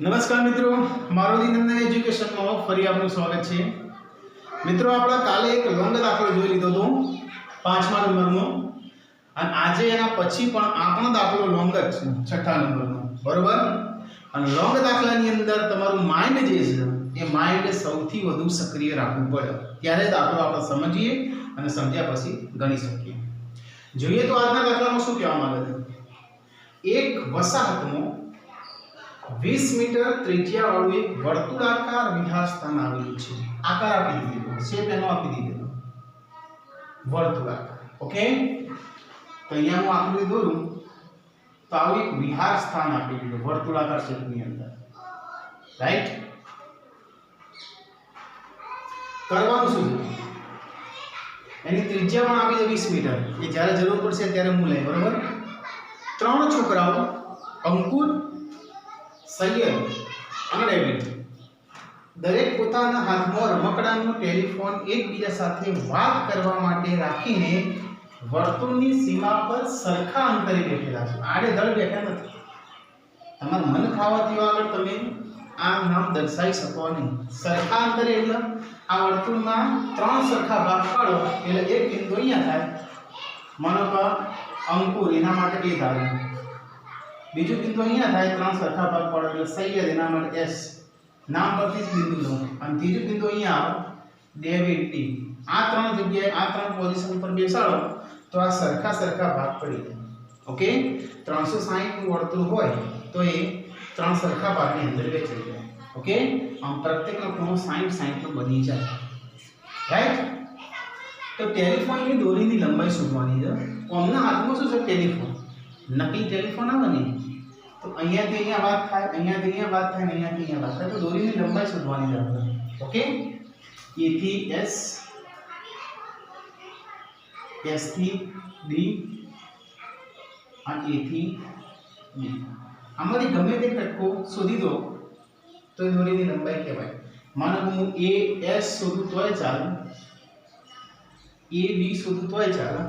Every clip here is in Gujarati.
નમસ્કાર મિત્રો, મારુતિનંદન એજ્યુકેશનમાં ફરી આપનું સ્વાગત છે। મિત્રો આપણે કાલે એક લોંગ દાખલો જોઈ લીધો હતો 5મા નંબરનો અને આજે એના પછી પણ આપણો દાખલો લોંગ જ છે 6થા નંબરનો, બરોબર। અને લોંગ દાખલાની અંદર તમારું માઇન્ડ જે છે એ માઇન્ડ સૌથી વધુ સક્રિય રાખવું પડે, ત્યારે દાખલો આપણે સમજીએ અને સમજ્યા પછી ગણી શકીએ। જોઈએ તો આજના દાખલામાં શું કહેવા માંગે છે। એક વસાહતમાં 20 મીટર ત્રિજ્યાવાળું એક વર્તુળાકાર વિહાર સ્થાન આવેલું છે। આકાર આપી દીધો, શેપ એનો આપી દીધો વર્તુળાકાર, ઓકે। તો અહીંયા હું આકૃતિ દોરું તો આવું એક વિહાર સ્થાન આપી દીધું વર્તુળાકાર શેપની અંદર, રાઈટ। કરવાનું શું છે, એની ત્રિજ્યા પણ આપી દે 20 મીટર, એ જ્યારે જરૂર પડશે ત્યારે હું લઈ, બરોબર। 3 છોકરાઓ અંકુર, સૈયદ અને ડેવિડ દરેક પોતાના હાથમાં રમકડાનું ટેલિફોન એકબીજા સાથે વાત કરવા માટે રાખીને વર્તુળની સીમા પર સરખા અંતરે બેઠેલા છે। આડેધડ બેઠા નથી, તમારું મન ખાવાથી આગળ તમે આ નામ દર્શાવી શકો નહીં। સરખા અંતરે એટલે આ વર્તુળમાં 3 સરખા ભાગ પાડો એટલે એક બિંદુ અહીંયા થાય, માનો કે અંકુર એના માટે એ ધારું, બીજું બિંદુ અહીંયા થાય, 3 સરખા ભાગ પાડો એટલે સૈયદ એના માટે એસ, નામ પરથી જ બિંદુ લો, અને ત્રીજું બિંદુ અહીંયા આવે ડેવિડ ડી। આ 3 જગ્યાએ આ 3 પોઝિશન પર બેસાડો તો આ સરખા ભાગ પડી જાય, ઓકે। 360 નું વર્તુળ હોય તો એ 3 સરખા ભાગની અંદર વહેંચાઈ જાય, ઓકે। આમ પ્રત્યેકનો ખૂણો 60 નો બની જાય, રાઈટ। તો ટેલિફોનની દોરીની લંબાઈ શોધવાની છે। કોમના હાથમાં શું છે, ટેલિફોન, નકલી ટેલિફોન આવે ને, તો અહીંયાથી અહીંયા વાત થાય, અહીંયાથી અહીંયા વાત થાય, અહીંયાથી અહીંયા વાત થાય, તો દોરીની લંબાઈ શોધવાની છે આપણે, ઓકે। A થી S, S થી D અને A થી B, આમાંથી ગમે તે કટકો શોધી દો તો એ દોરીની લંબાઈ કહેવાય। માનો હું AS શોધું તોય ચાલે, AB શોધું તોય ચાલે,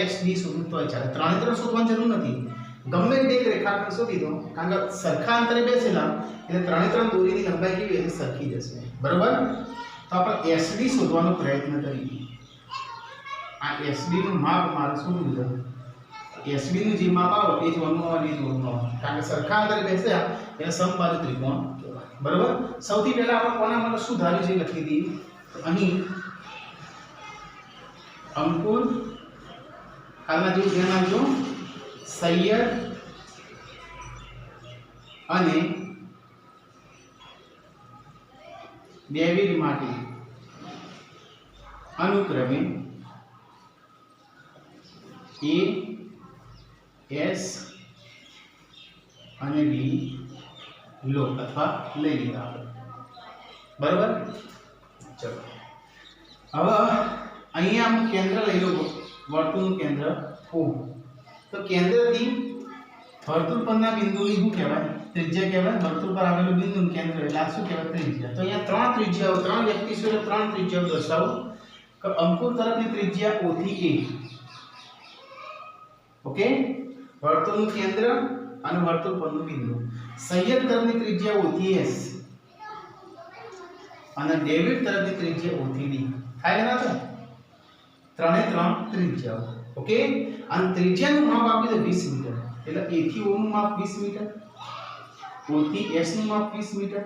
SD શોધું તોય ચાલે, ત્રણે શોધવાની જરૂર નથી, ગમે તે એક રેખાખંડ શોધી દો, કારણ કે સરખા અંતરે બેસેલા એટલે ત્રણે દોરીની લંબાઈ કેવી હશે, સરખી જશે, બરોબર। તો આપણે SD શોધવાનો પ્રયત્ન કરીએ। આ SD નું માપ મારે શોધવું છે, SD નું જે માપ આવે એ જ વનનું આવે, એ જ વનનું આવે, કારણ કે સરખા અંતરે બેસ્યા એટલે સમબાજુ ત્રિકોણ કહેવાય, બરોબર। સૌથી પહેલા આપણે કોના માટે શું ધાર્યું છે લખી દઈએ, તો અહીં અંકુર, હાલના જેવું ધ્યાન આપજો, સૈયદ અને ડેવિડ માટે અનુક્રમે A, S અને D લો અથવા લઈ લીધા આપણે, બરાબર। ચલો હવે અહીંયા આમ કેન્દ્ર લઈ લો, વર્તુળનું કેન્દ્ર O, તો કેન્દ્રથી વર્તુળ પરના બિંદુની શું કહેવાય, ત્રિજ્યા કહેવાય। વર્તુળ પર આવેલું બિંદુનું કેન્દ્ર એટલે આ શું કહેવાય, ત્રિજ્યા। તો અહીંયા 3 ત્રિજ્યાઓ, 3 વ્યક્તિ છે એટલે 3 ત્રિજ્યાઓ દર્શાવો કે અંકુર તરફની ત્રિજ્યા O થી A, ઓકે, વર્તુળનું કેન્દ્ર અને વર્તુળ પરનું બિંદુ। સૈયદ તરફની ત્રિજ્યા O થી S અને ડેવિડ તરફની ત્રિજ્યા O થી D, થાય ના થાય, 3 ત્રિજ્યાઓ, ઓકે। અને ત્રિજ્યાનું માપ આપી દે 20 મીટર, એટલે A થી O નું માપ 20 મીટર, O થી S નું માપ 20 મીટર,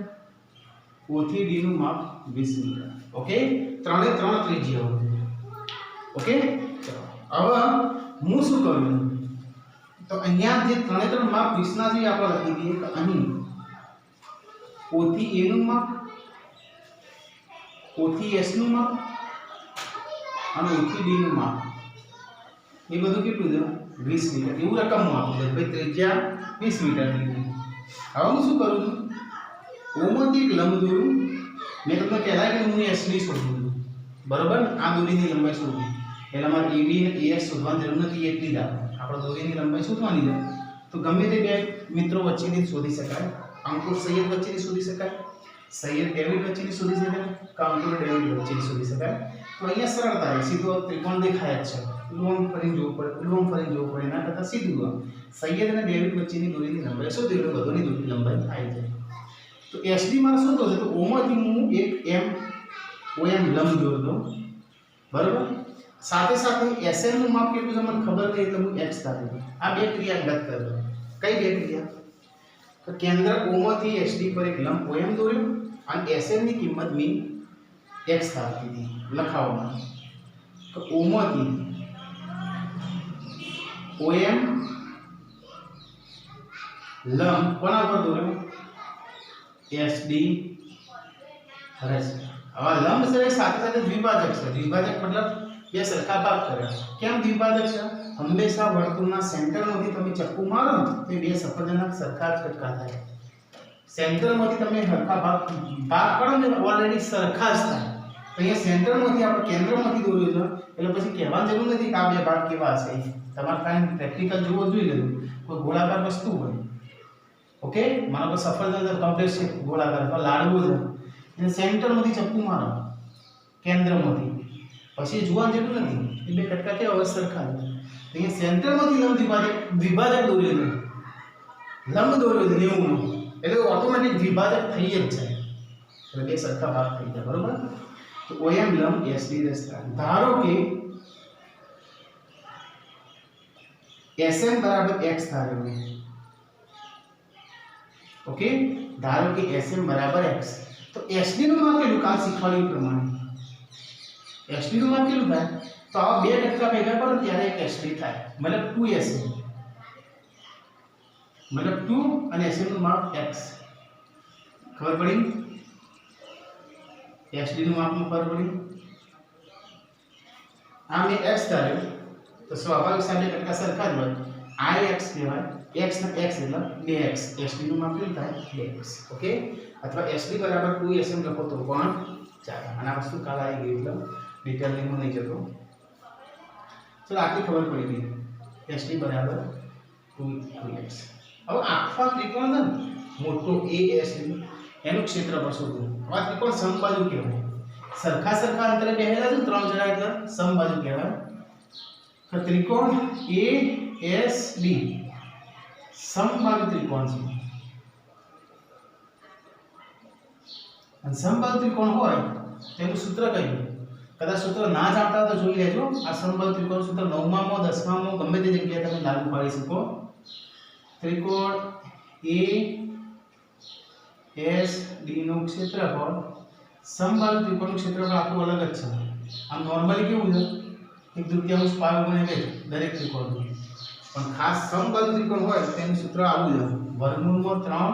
O થી D નું માપ 20 મીટર, ઓકે। 3 ત્રિજ્યાઓ, ઓકે। ચલો હવે હું શું કરું, તો અહીંયા જે 3 માપ 20 ના જે આપણે લખી દઈએ કે અહીં O થી A નું માપ, O થી S નું માપ અને O થી D નું માપ, એ બધું કેટલું છે, 20 મીટર, એવું રકમમાં આપું છે ભાઈ, ત્રિજ્યા 20 મીટર ની। હવે હું શું કરું છું, O માંથી એક લંબ દોરું, મેં તમને કહેલા કે હું SD શોધું છું, બરોબર। આ દોરીની લંબાઈ શોધવી એટલે મારે AB અને AS શોધવાની જરૂર નથી, એટલી જ આપણે દોરીની લંબાઈ શોધવાની છે। તો ગમે તે બે મિત્રો વચ્ચેની શોધી શકાય, અંકુર સૈયદ વચ્ચેની શોધી શકાય, સૈયદ ડેવિડ વચ્ચેની શોધી શકાય, કે અંકુર ડેવિડ વચ્ચેની શોધી શકાય। તો અહીંયા સરળતા છે, સીધો ત્રિકોણ દેખાય જ છે, પેલું ફરીને જોવું પડે, પેલું ફરીને જોવું પડે, એના કરતાં સીધું સૈયદ અને ડેવિડ વચ્ચેની દોરીની લંબાઈ શોધી એટલે બધોની દોરીની લંબાઈ આવી જાય। તો SD મારે શું થશે? તો O માંથી હું એક OM લંબ દોર દઉં, બરાબર. સાથે સાથે SM નું માપ કેટલું છે મને ખબર નહીં, એટલે હું x ધારી દઉં. આ બે ક્રિયા ગત કરો. કઈ બે ક્રિયા? તો કેન્દ્ર O માંથી SD પર એક લંબ OM દોર્યો અને SM ની કિંમત મેં x ધારી દીધી લખાવવામાં. તો O માંથી OM લંબ કોના પર દોર્યો? SD રસ. હવે લંબ છે સાથે સાથે દ્વિભાજક છે. દ્વિભાજક મતલબ બે સરખા ભાગ કર્યા. કેમ દ્વિભાજક છે? હંમેશા વર્તુળના સેન્ટરમાંથી તમે ચક્કુ મારો ને તો બે સફરજનના સરખા જ કટકા થાય. સેન્ટરમાંથી તમે સરખા ભાગ કરો ને ઓલરેડી સરખા જ થાય. તો અહીંયા સેન્ટરમાંથી આપણે કેન્દ્રમાંથી દોર્યું છે, એટલે પછી કહેવાની જરૂર નથી કે આ બે ભાગ કેવા હશે. તમારે કાંઈ પ્રેક્ટિકલ જોવો જોઈ લેવું. કોઈ ગોળાકાર વસ્તુ હોય, ઓકે, માનો કે સફરજન કમ્પ્લેક્સ છે ગોળાકાર અથવા લાડવો છે, એને સેન્ટરમાંથી ચપ્પુ મારો કેન્દ્રમાંથી, પછી જોવાનું જેટલું નથી એ બે કટકા કેવા હોય? સરખા. તો અહીંયા સેન્ટરમાંથી લંબ દ્વિભાજક દોર્યો છે, લંબ દોર્યો છે 90 નો, એટલે ઓટોમેટિક દ્વિભાજક થઈ જ જાય, એટલે બે સરખા ભાગ થઈ જાય, બરોબર. તો OM લંબ SD રસ્તા. ધારો કે SM બરાબર x ધાર્યો મેં, ઓકે, ધારો કે SM બરાબર x. તો SD નું માપ કેટલું? કાલ શીખવાડ્યું પ્રમાણે SD નું માપ કેટલું થાય? તો આ બે કટકા ભેગા કરો ત્યારે એક SD થાય, મતલબ 2SM, મતલબ 2 અને SM નું માપ x. ખબર પડી? SD નું માપ ખબર પડી? આ મેં x ધાર્યો તો સ્વાભાવિક સાથે કટકા સરખા જ હોય, IX કહેવાય. x ના x એટલે 2x. SD નું માપ કેટલું થાય? 2x. ઓકે, અથવા SD બરાબર 2SM લખો તો પણ ચાલે. અને આ વસ્તુ કાલ આવી ગઈ એટલે ડિટેલિંગમાં નહીં જતો. ચલો આટલી ખબર પડી ગઈ. SD બરાબર 2x. હવે આખા ત્રિકોણ છે ને મોટો ASD એનું ક્ષેત્રફળ શોધવું. આ ત્રિકોણ સમબાજુ કહેવાય. સરખા સરખા અંતરે બેઠેલા છે ત્રણ જણા એટલે સમબાજુ કહેવાય. તો ત્રિકોણ ASD સમબાજુ ત્રિકોણ છે. અને સમબાજુ ત્રિકોણ હોય તેનું સૂત્ર કયું? કદાચ સૂત્ર ના જાણતા તો જોઈ લેજો. આ સમબાજુ ત્રિકોણ સૂત્ર 9માં 10માં ગમે તે જગ્યાએ તમે લાગુ પાડી શકો. ત્રિકોણ ASD નું ક્ષેત્રફળ સમબાજુ ત્રિકોણનું ક્ષેત્રફળ આખું અલગ જ છે. આમ નોર્મલી કેવું છે? 1/3 પાયો ગુણ્યા 2 દરેક ત્રિકોણનું. પણ ખાસ સમબાજુ ત્રિકોણ હોય તેનું સૂત્ર આવું છે: વર્ગમૂળમાં 3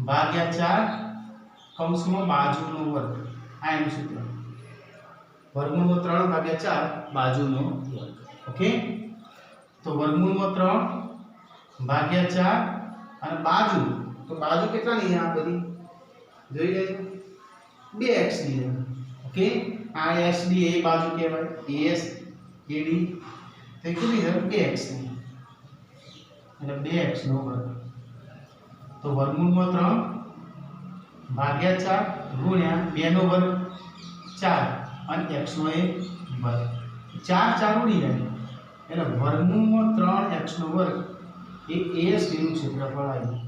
ભાગ્યા 4 કૌંસમાં બાજુનો વર્ગ. આ એનું સૂત્ર. વર્ગમૂળમાં 3 ભાગ્યા 4 બાજુનો વર્ગ. ઓકે, તો વર્ગમૂળમાં 3 ભાગ્યા 4 અને બાજુ, તો બાજુ કેટલા ની આ બધી જોઈ લેજો, 2x ની. ઓકે, આ SD એ બાજુ કહેવાય, ASAD તો કેટલી છે? 2x ની, એટલે 2x નો વર્ગ. તો વર્ગમૂળમાં 3 ભાગ્યા 4 ગુણ્યા 2 નો વર્ગ 4 અને x નો એક વર્ગ. 4 4 ઉડી જાય એટલે વર્ગમૂળમાં 3x નો વર્ગ એ ASD નું ક્ષેત્રફળ આવ્યું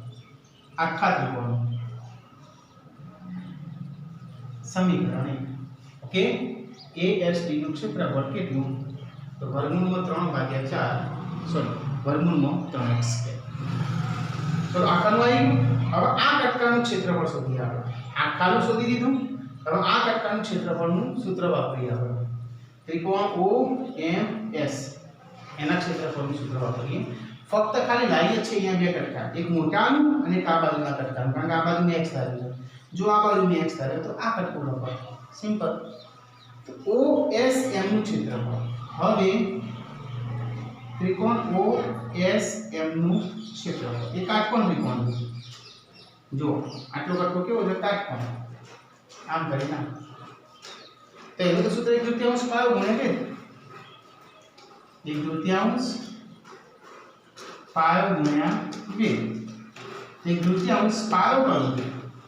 આખા ત્રિકોણનું. સમીકરણ 1. ઓકે, ASD નું ક્ષેત્રફળ કેટલું? તો વર્ગમૂળમાં 3 ભાગ્યા 4 સોરી વર્ગમૂળમાં 3x. ચલો આખાનું આવ્યું. હવે આ કટકાનું ક્ષેત્રફળ શોધીએ આપણે. આખાનું શોધી દીધું. હવે આ કટકાનું ક્ષેત્રફળનું સૂત્ર વાપરીએ આપણે. ત્રિકોણ OMS એના ક્ષેત્રફળનું સૂત્ર વાપરીએ. ફક્ત ખાલી લાઈએ છે અહીંયા બે કટકા, એક મોટાનું અને એક આ બાજુના કટકાનું, કારણ કે આ બાજુ મેં x ધાર્યું છે. જો આ બાજુ મેં x ધાર્યો તો આ કટકો લખો. સિમ્પલ. તો OSM નું ક્ષેત્રફળ. હવે ત્રિકોણ OSM નું ક્ષેત્રફળ એ કાટકોણ ત્રિકોણ છે. જો આટલો કટકો કેવો છે? કાટકોણ. આમ કરી ના તો એનું તો સૂત્ર 1/3 પાયો ગુણ્યા 2. 1/3 પાયો ગુણ્યા 2. 1/3 પાયો કરું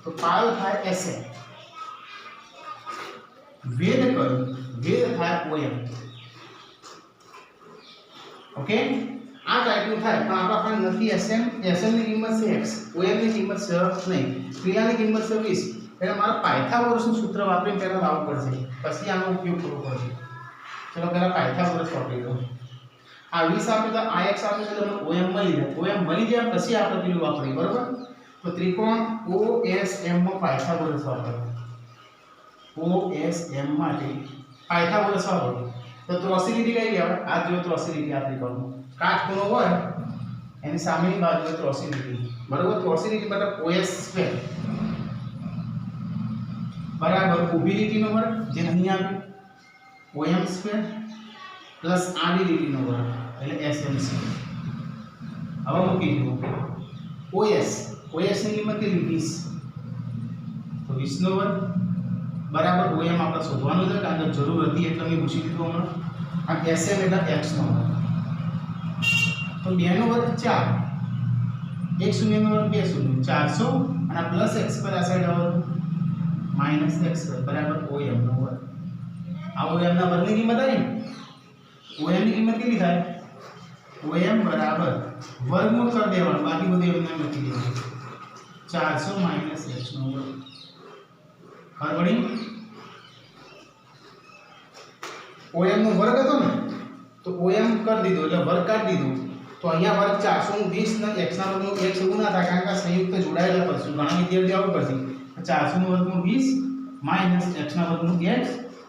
તો પાયો થાય SM. વેદ કરું, વેદ થાય OM. ઓકે, આ ટાઈપનું થાય પણ આપણા પાસે નથી SM ની કિંમત છે x, OM ની કિંમત છે નહીં, ક્રિયાની કિંમત છે 20, એટલે મારે પાયથાગોરસનું સૂત્ર વાપરીને પહેલા લાવવું પડશે, પછી આનો ઉપયોગ કરવો પડશે. ચલો પહેલા પાયથાગોરસ વાપરી લો. આ 20 આપ્યું તો આ x આપ્યું તો તમને OM મળી જાય. OM મળી જાય પછી આપણે પેલું વાપરીએ, બરોબર? તો ત્રિકોણ OSM માં પાયથાગોરસ વાપરો. OSM માટે પાયથાગોરસ વાપરો. તો ત્રોસી લીટી કઈ કહેવાય? આ જો ત્રોસી લીટી આ ત્રિકોણનો કાટખૂણો હોય એની સામેની બાજુએ ત્રોસી લીટી, બરોબર? ત્રોસી લીટી મતલબ OS સ્ક્વેર બરાબર ઊભી લીટીનો વર્ગ જે અહીં આવ્યું OM સ્ક્વેર પ્લસ આડી લીટીનો વર્ગ એટલે SM સ્ક્વેર. હવે મૂકી દો OS ની કિંમત કેટલી? 20, તો 20 નો વર્ગ બરાબર OM આપણે શોધવાનું છે કારણ કે જરૂર હતી એટલે મેં પૂછી દીધું હમણાં. આ SM એટલે x નો વર્ગ, તો 2 નો વર્ગ 4, 1 શૂન્ય નો વર્ગ 2 શૂન્ય 400 અને પ્લસ x પર આ સાઈડ આવે માઈનસ x બરાબર OM નો વર્ગ. આ OM ના વર્ગની કિંમત આવી. OM ની કિંમત કેટલી થાય? OM બરાબર વર્ગમૂળ કરી દેવાનું, બાકી બધું એમને લખી દેવાનું. 400 માઈનસ x નો વર્ગ. ખબર પડી? OM નો વર્ગ હતો ને તો OM કરી દીધો એટલે વર્ગ કાઢી દીધો. તો અહીંયા વર્ગ 420 ને x ના વર્ગનું x એવું ના થાય કારણ કે સંયુક્ત જોડાયેલા પડશે. ઘણા વિદ્યાર્થીઓ આવું કરશે 400 નો વર્ગનું 20 માઈનસ x ના વર્ગનું x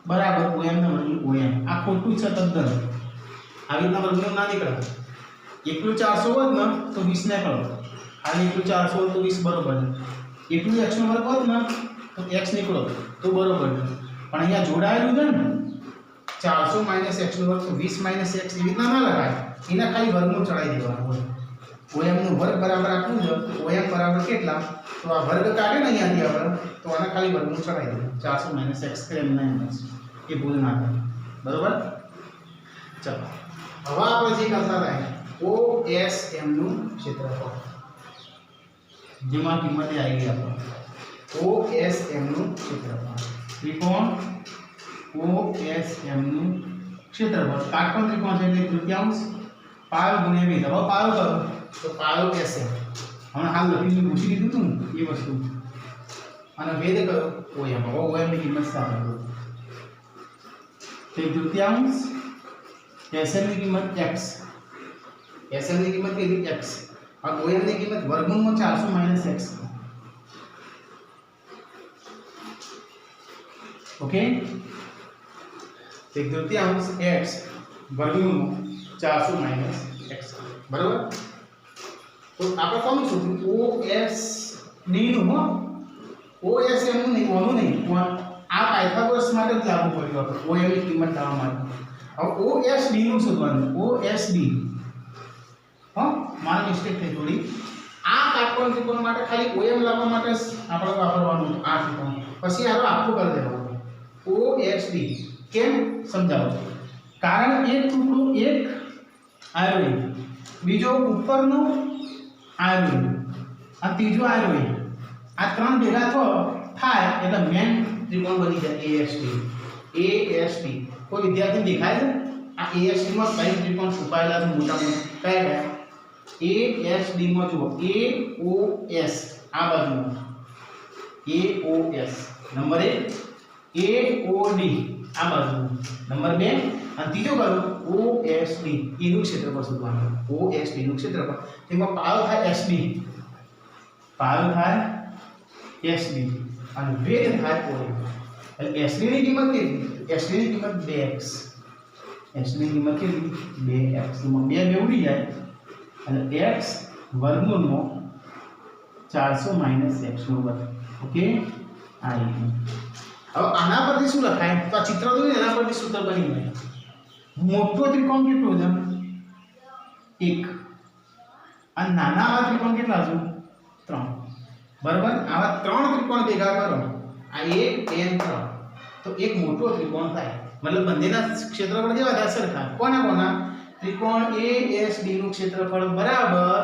બરાબર OM ના વર્ગનું OM. આ ખોટું છે તદ્દન. આવી રીતના વર્ગમૂળ ના નીકળે. એકલું 400 હોત ને તો 20 ને કરો, ખાલી એકલું 400 હોત તો 20 બરોબર છે. એકલું x નો વર્ગ હોત ને તો x નીકળો તો બરોબર છે. પણ અહીંયા જોડાયેલું છે ને 400 માઈનસ x નો વર્ગ તો 20 માઈનસ x એવી રીતના ના લખાય. એના ખાલી વર્ગમૂળ ચડાવી દેવાનું હોય. OM નો વર્ગ બરાબર આટલું છે તો OM બરાબર કેટલા? તો આ વર્ગ કાઢે ને અહીંયાથી આપણે તો આના ખાલી વર્ગમૂળ ચડાવી દેવાનું. 400 માઈનસ x કે એમ એ ભૂલ ના થાય, બરોબર? ચલો હવે આપણે જે કરતા હતા OSM નું ક્ષેત્રફળ જેમાં કિંમત આવી ગઈ આપણે OSM નું ક્ષેત્રફળ. ત્રિકોણ OSM નું ક્ષેત્રફળ કાટકોણ ત્રિકોણ છે એટલે તૃતીયાંશ પાયો ગુણ્યા વેધ. હવે પાયો કરો તો પાયો SM હમણાં હાલ લખીને પૂછી દીધું હતું એ વસ્તુ અને વેધ કરો OM. હવે OM ની કિંમત સામે કરો તે તૃતીયાંશ SM ની કિંમત x, SM ની કિંમત કેટલી? x. और OM ની કિંમત વર્ગમૂળમાં 400 માઈનસ x. ઓકે, એક તૃતીયાંશ x વર્ગમૂળમાં 400 માઈનસ x બરાબર. તો આપણે કોનું શોધ્યું? OS d નું હો, OSM નું નહીં, ઓનું નહીં, આ પાયથાગોરસ માટે જ લાગુ પડ્યું આપણે OM ની કિંમત કાઢવા માટે. હવે OSD નું શોધવાનું. OSD મારી મિસ્ટેક થઈ થોડી. આ કાટકોણ ત્રિકોણ માટે ખાલી OM લાવવા માટે આપણે વાપરવાનું આ ત્રિકોણ, પછી આનો આખું કરી દેવાનું OSD. કેમ સમજાવો? કારણ એક ટુકડો એક આયોડિન, બીજો ઉપરનો આયોડિન અને ત્રીજો આયોડિન, આ ત્રણ ભેગા થાય એટલે મેન ત્રિકોણ બની જાય ASD. કોઈ વિદ્યાર્થી દેખાય છે આ ASD માં કઈ ત્રિકોણ છુપાયેલા છે? મોટા મોટા કયા ASD માં જુઓ AOS આ બાજુમાં AOS નંબર 1, AOD આ બાજુમાં નંબર 2 અને ત્રીજો કયો OSD. એનું ક્ષેત્રફળ શોધવાનું. OSD નું ક્ષેત્રફળ તેમાં પાયો થાય SD, પાયો થાય SD અને વેધ થાય OM. એટલે SD ની કિંમત કેટલી? SD ની કિંમત 2x. SD ની કિંમત કેટલી? 2x. એમાં 2 ઉડી જાય અને x વર્ગમૂળમાં 400 માઈનસ x નો વર્ગ. ઓકે, આ રીતનું. હવે આના પરથી શું લખાય? તો આ ચિત્ર જોઈને એના પરથી સૂત્ર બની જાય. મોટો ત્રિકોણ કેટલો છે? 1 અને નાના આવા ત્રિકોણ કેટલા છે? 3. બરાબર. આવા 3 ત્રિકોણ ભેગા કરો, આ 1 2 3 તો એક મોટો ત્રિકોણ થાય. મતલબ બંનેના ક્ષેત્રફળ કેવા થાય? સરખા. કોના કોના? ત્રિકોણ ASD નું ક્ષેત્રફળ બરાબર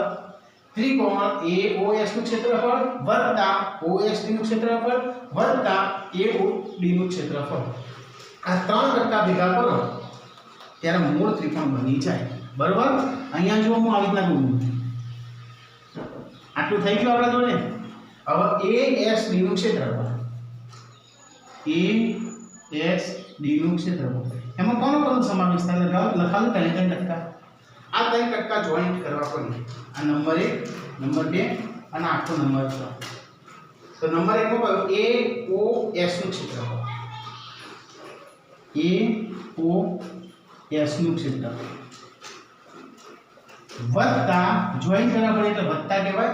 ત્રિકોણ AOS નું ક્ષેત્રફળ વત્તા OSD નું ક્ષેત્રફળ વત્તા AOD નું ક્ષેત્રફળ. આ ત્રણ ઘટકા ભેગા કરો ત્યારે મૂળ ત્રિકોણ બની જાય. બરોબર. અહીંયા જો હું આવી રીતના દોરું, આટલું થઈ ગયું આપણા જોડે. હવે ASD નું ક્ષેત્રફળ, ASD નું ક્ષેત્રફળ એમાં કોનો કોનો સમાવેશ થાય લખાવું ત્રણ ટકા. આ 3% જોઈન્ટ કરવા પડે. આ નંબર 1, નંબર 2 અને આખો નંબર 3. તો નંબર 1 માં AOS નું ક્ષેત્રફળ, AOS નું ક્ષેત્રફળ વત્તા જોઈન્ટ કરવા પડે એટલે વત્તા કહેવાય.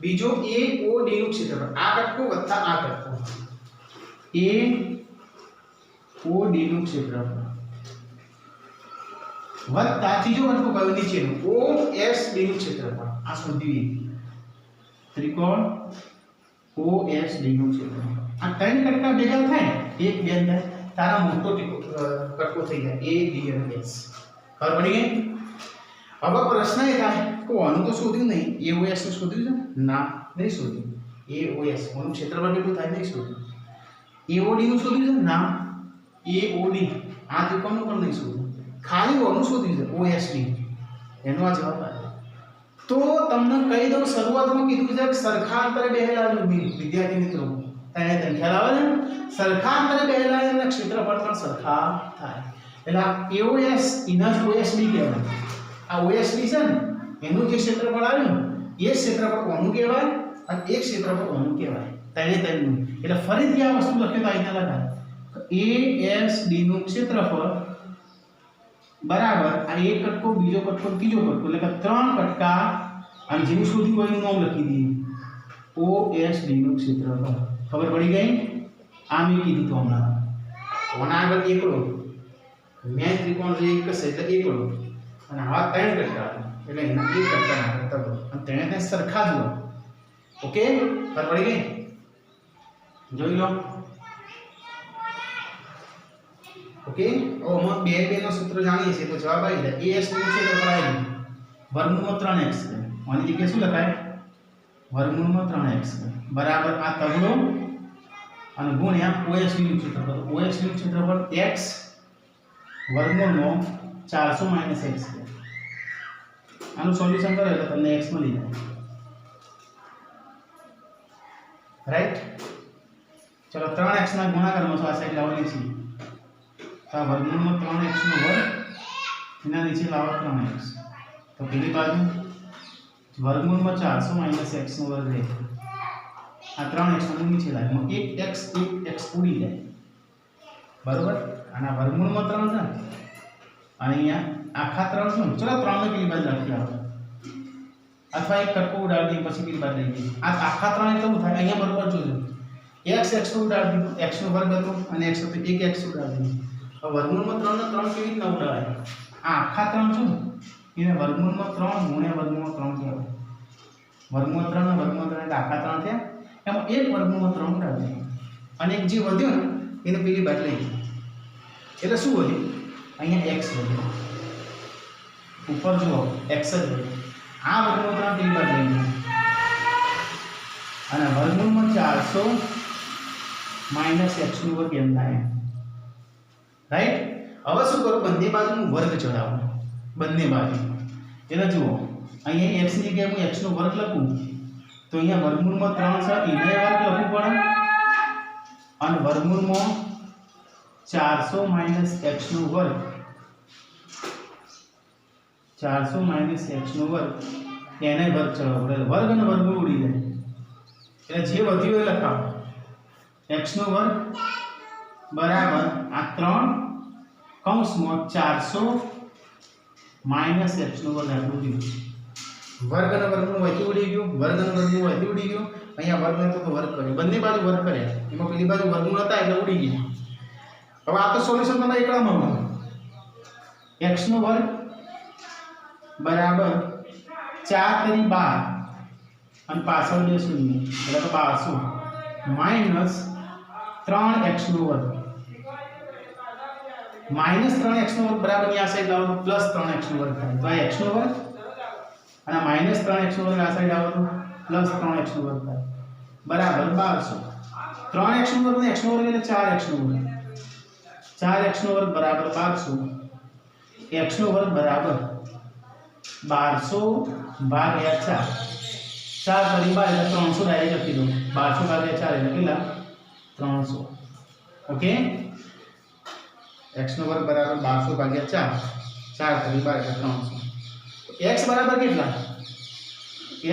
બીજો AOD નું ક્ષેત્રફળ, આ કટકો વત્તા આ કટકો, AOD નું ક્ષેત્રફળ વત્તા ત્રીજો કટકો કયો નીચેનો OSD નું ક્ષેત્રફળ. આ શોધી ત્રિકોણ OSD નું ક્ષેત્રફળ. આ 3 કટકા ભેગા થાય 1 2 થાય તારા મોટો કટકો થઈ જાય AD અને S. ખબર પડી ગઈ? હવે પ્રશ્ન એ થાય કે આનું તો શોધ્યું નહીં, AOS નું શોધ્યું છે? ના, નહીં શોધ્યું. AOS નું ક્ષેત્રફળ કેટલું થાય નહીં શોધ્યું. AOD નું શોધ્યું છે? ના, AOD આ ત્રિકોણનું પણ નહીં શોધ્યું, ખાલી આનું શોધ્યું છે OSD. એનો આ જવાબ આવે. તો તમને કહી દઉં, શરૂઆતમાં કીધું છે કે સરખા અંતરે બેહેલા વિદ્યાર્થી મિત્રો તેને ખ્યાલ આવે ને, સરખા અંતરે બેહેલા એના ક્ષેત્રફળ પણ સરખા થાય. એટલે AOS ઇના જ OSD કહેવાય. આ OSD છે ને એનું જે ક્ષેત્રફળ આવ્યું એ ક્ષેત્રફળ કોનું કહેવાય અને એક ક્ષેત્રફળ કોનું કહેવાય, તેનું. એટલે ફરીથી આ વસ્તુ લખ્યો તો અહીંયા લખાય ASD નું ક્ષેત્રફળ બરાબર આ એક કટકો, બીજો કટકો, ત્રીજો કટકો, એટલે કે 3 કટકા અને જેનું શોધ્યું હોય એનું નામ લખી દઈએ OSD નું ક્ષેત્રફળ. ખબર પડી ગઈ? આ મેં કીધું તો હમણાં. કોના આગળ એકડો મેં ત્રિકોણ જે એક છે એટલે એકડો અને આવા 3 કટકા એટલે એના 1 કટકા ના કરતા હોય અને તેને સરખા જ હોય. ઓકે, ખબર પડી ગઈ? જોઈ લો. ઓકે, ઓમાં 2 નો સૂત્ર જાણીએ છીએ તો જવાબ આવી જાય. AS નું ક્ષેત્રફળ આવી ગયું વર્ગમૂળમાં 3x આની જગ્યાએ શું લખાય? વર્ગમૂળમાં 3x બરાબર આ તગડો અને ગુણ્યા OSD નું ક્ષેત્રફળ. OSD નું ક્ષેત્રફળ x વર્ગમૂળમાં 400 - x. આનું સોલ્યુશન કરો એટલે તમને x મળી જાય. રાઈટ? ચલો 3x ના ગુણાકારમાં તો આ સાઈડ લાવવાની છે. તો વર્ગમૂળમાં 3x નો વર્ગ એના નીચે લાવો 3x. તો પેલી બાજુ વર્ગમૂળમાં 400 - x નો વર્ગ રહે. આ 3x નો નીચે લાવો. 1x ઉડી જાય. બરોબર? અને આ વર્ગમૂળમાં 3 છે અને અહીંયા આખા 3 છે. ચલો 3 ને પેલી બાજુ રાખી આવો અથવા એક કટકો ઉડાડી દઈએ પછી પેલી બાજુ લઈ જઈએ. આ આખા 3 એટલે શું થાય? અહીંયા બરોબર જોજો. x નો ઉડાડી દીધો, x નો વર્ગ હતો અને x હતો 1x ઉડાડી દીધો. હવે વર્ગમૂળમાં 3 ને 3 કેવી રીતના ઉડાવાય? આ આખા 3 છે એને વર્ગમૂળમાં 3 ગુણ્યા વર્ગમૂળમાં 3 કહેવાય. વર્ગમૂળમાં 3 ને વર્ગમૂળમાં 3 એટલે આખા 3 થયા. એમાં એક વર્ગમૂળમાં 3 ઉડાડી દઈએ અને એક જે વધ્યો ને એને પેલી બાજુ લઈ જઈએ. એટલે શું વધ્યું? અહીંયા x વધ્યો. ઉપર જુઓ x જ વધ્યો. આ વર્ગમૂળમાં 3 પેલી બાજુ લઈ જઈએ અને વર્ગમૂળમાં 400 - x નું વર્ગ એમ થાય. રાઈટ? હવે શું કરો? બંને બાજુનો વર્ગ ચડાવો. બંને બાજુ એટલે જુઓ અહીંયા x ની જગ્યાએ હું x નો વર્ગ લખું તો અહીંયા વર્ગમૂળમાં 3 છે એને વર્ગ લખવું પડે અને વર્ગમૂળમાં 400 - x નો વર્ગ 400 - x નો વર્ગ એને વર્ગ ચડાવવો પડે. વર્ગ અને વર્ગમૂળ ઉડી જાય એટલે જે વધ્યું એ લખાવો. x નો વર્ગ બરાબર આ 3 કૌંસમાં 400 - x નો વર્ગ આટલું થયું. વર્ગ અને વર્ગમૂળ વચ્ચે ઉડી ગયું, વર્ગ અને વર્ગમૂળ વચ્ચે ઉડી ગયું. અહીંયા વર્ગ ને તો વર્ગ કર્યો, બંને બાજુ વર્ગ કર્યા. એમાં પેલી બાજુ વર્ગમૂળ હતા એટલે ઉડી ગયા. હવે આ તો સોલ્યુશન તમે એકલામાં મળે. x નો વર્ગ બરાબર 4 × 12 અને પાછળ 2 શૂન્ય એટલે તો 1200 - 3x નો વર્ગ -3x નો વર્ગ બરાબર આ સાઈડ લાવો તો +3x નો વર્ગ થાય. તો આ x નો વર્ગ અને -3x નો વર્ગ આ સાઈડ આવો તો +3x નો વર્ગ થાય બરાબર 1200. 3x નો વર્ગ અને x નો વર્ગ એટલે 4x નો વર્ગ. 4x નો વર્ગ બરાબર 1200. x નો વર્ગ બરાબર 1200 ભાગ્યા 4 4 કરી 12 એટલે 300 ડાયરેક્ટ લખી દો 1200 ભાગ્યા 4 એટલે કેટલા 300 ઓકે x નો વર્ગ બરાબર 1200 ભાગ્યા 4 4 કરી 12 એટલે 300 x બરાબર કેટલા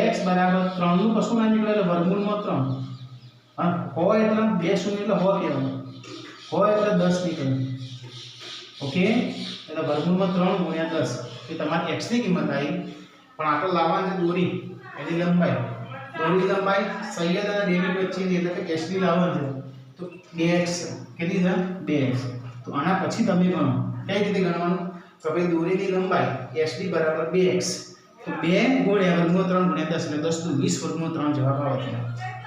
x બરાબર 3 નું કશું ના નીકળે એટલે વર્ગમૂળમાં 3 હા હોય એટલે 2 શૂન્ય એટલે હોય કહેવાનું હોય એટલે 10 નીકળે ઓકે એટલે વર્ગમૂળમાં 3 ગુણ્યા 10 એ તમારી x ની કિંમત આવી પણ આપણે લાવવાની છે દોરી એની લંબાઈ દોરીની લંબાઈ સૈયદ અને ડેવિડ વચ્ચેની એટલે કે h ની લાવવાની છે તો 2x કેટલી છે 2x તો આના પછી તમે ગણો કઈ રીતે ગણવાનું તો ભાઈ દોરીની લંબાઈ h ની બરાબર 2x તો 2 ગુણ્યા વર્ગમૂળ 3 ગુણ્યા 10 એટલે 10 નું 20 વર્ગમૂળ 3 જવાબ આવે છે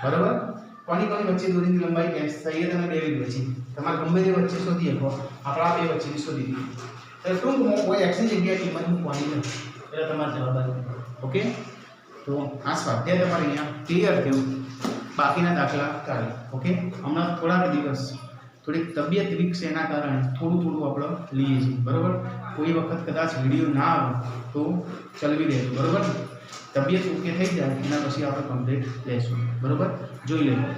બરાબર કોની કોની વચ્ચે દોરીની લંબાઈ h સૈયદ અને ડેવિડ વચ્ચે તમારે ગમે તે વચ્ચે શોધી શકો આપણા બે વચ્ચેની શોધી દીધી એટલે ટૂંકમાં કોઈ x ની જગ્યાએ કિંમત મૂકવાની નથી એટલે તમારો જવાબ આવે ઓકે તો આ સ્વાધ્યાય તમારે અહીંયા ક્લિયર થયું બાકીના દાખલા કાઢી ઓકે હમણાં થોડાક દિવસ થોડીક તબિયત વીક છે એના કારણે થોડું આપણે લઈએ છીએ બરાબર કોઈ વખત કદાચ વિડીયો ના આવે તો ચલવી લેજો બરાબર તબિયત ઓકે થઈ જાય એના પછી આપણે કમ્પ્લીટ લેશું બરાબર જોઈ લેજો